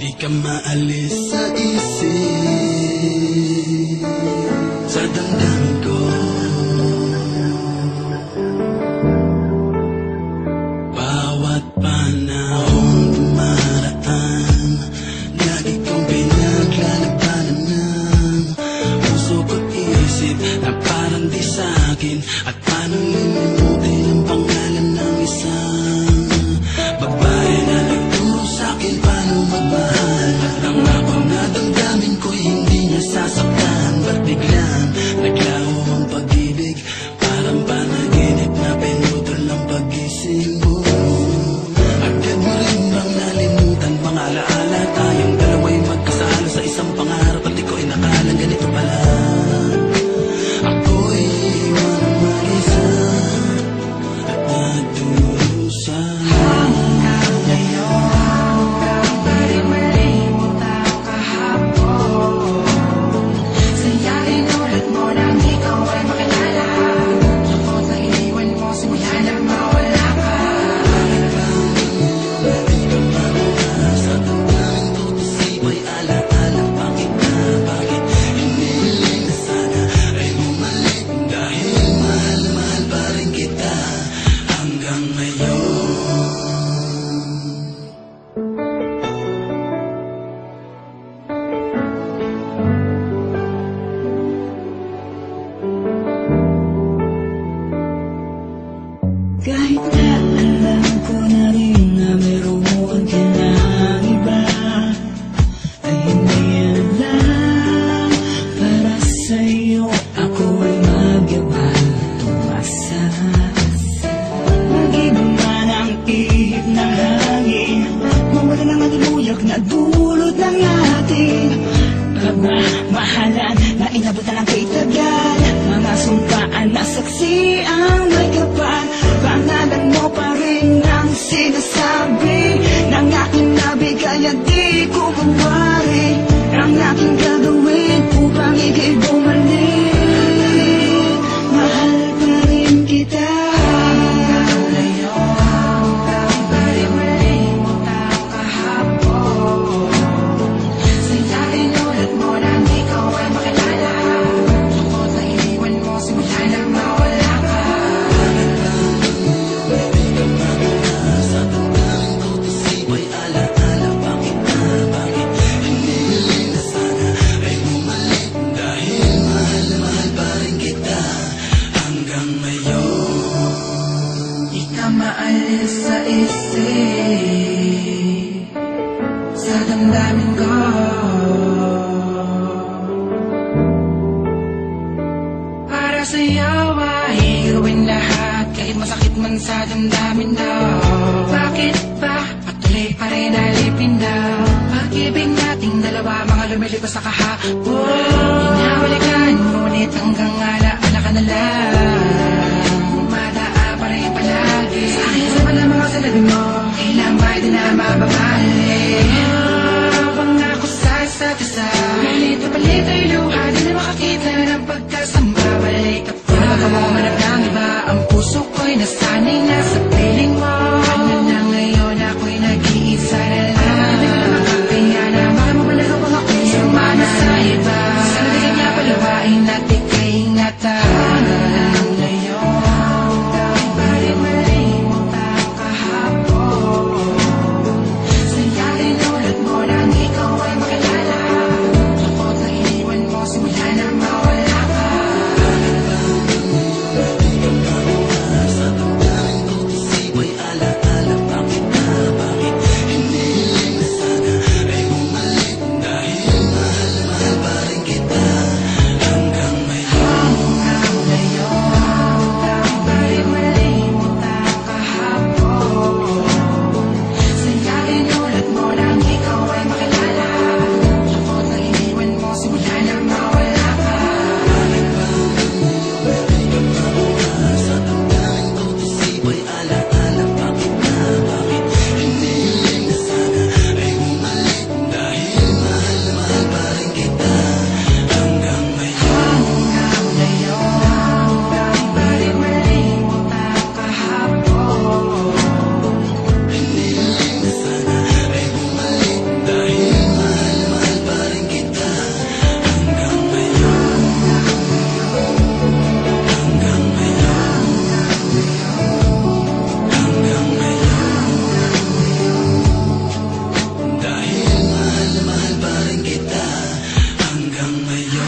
Di ka maalis sa isip, sa damdamin ko. Bawat panahon dumaraan, lagi kong pinaglalabanan ng puso ko't isip na parang di sa'kin. At paano lilimutin ang pangalan ng isang babae na nagturo sa'kin paano magmahal. At nangako na damdamin ko'y hindi niya sasaktan. Ba't biglang naglaho ang pag-ibig, parang panaginip na pinutol ng pag-gising mo. Agad mo rin bang nalimutan mga alaala? Tayong dalawa'y magkasalo sa isang pangarap, at di ko inakalang ganito pala. Ako'y iwan ang mag-isa at nagdurusan. Hanggang ngayon, di rin malimutan kahapon. Sayarin ulit mo nang ikaw ay makilala. Lungkot na iniwan mo simula na mawala ka. Di ka mawala sa damdamin ko, tasibay alaala. Bakit na, bakit hinihiling na sana ay bumalik? Dahil mahal na mahal pa rin kita hanggang ngayon. Kahit na alam ko na rin na meron ka ng iba, ay hindi alam para sa'yo ako ay magyabang tumasa. Mag-iba man ang ihip ng hangin, mawala ng malimuyak na dulot ng ating pagmamahalan na inabot na lang kay tagal. Mga sumpaan na saksi ang may kapal, pangalan mo pa rin ang sinasabi ng aking nabigay at di ko mawari. Ang aking gagawin upang ika'y bumalik, mahal pa rin kita. Hanggang ngayon, di rin malimutan kahapon. Sayarin ulit mo nang ikaw ay makilala. Lungkot na iniwan mo simula na mawala ka. Di ka mawala sa damdamin ko, tasibay alaala. Bakit na, bakit hinihiling na sana ay bumalik? Dahil mahal na mahal pa rin kita hanggang ngayon. Di ka maalis sa isip, sa damdamin ko. Para sa'yo ay gawin lahat, kahit masakit man sa damdamin daw. Bakit ba patuloy pa rin alipin daw? Pag-ibig nating dalawa, mga lumilipas sa kahapon. Hinahalikan, ngunit hanggang alaala ka na lang. Umadaan pa rin palagi sa akin sa mga salabi mo. Kailang ba di na mababalik? Pangako sa isa't isa, palit na palit ay luha, di na makakita ng pagkasama. Balik ka pa, wala mo manap ng iba. Ang puso ko'y nasanay na sa piling mo. Ano na ngayon, ako'y nag-iisa na lang. Hindi ko na makakaya na baka mabalago pang ako'y sumana sa iba. Sana di kanya palawain at ika'y ingatan. Hanggang ngayon, di rin malimutan kahapon. Sayarin ulit mo nang ikaw ay makilala. Lungkot na iniwan mo simula na mawala ka. Di ka mawala sa damdamin ko, tasibay Hanggang ngayon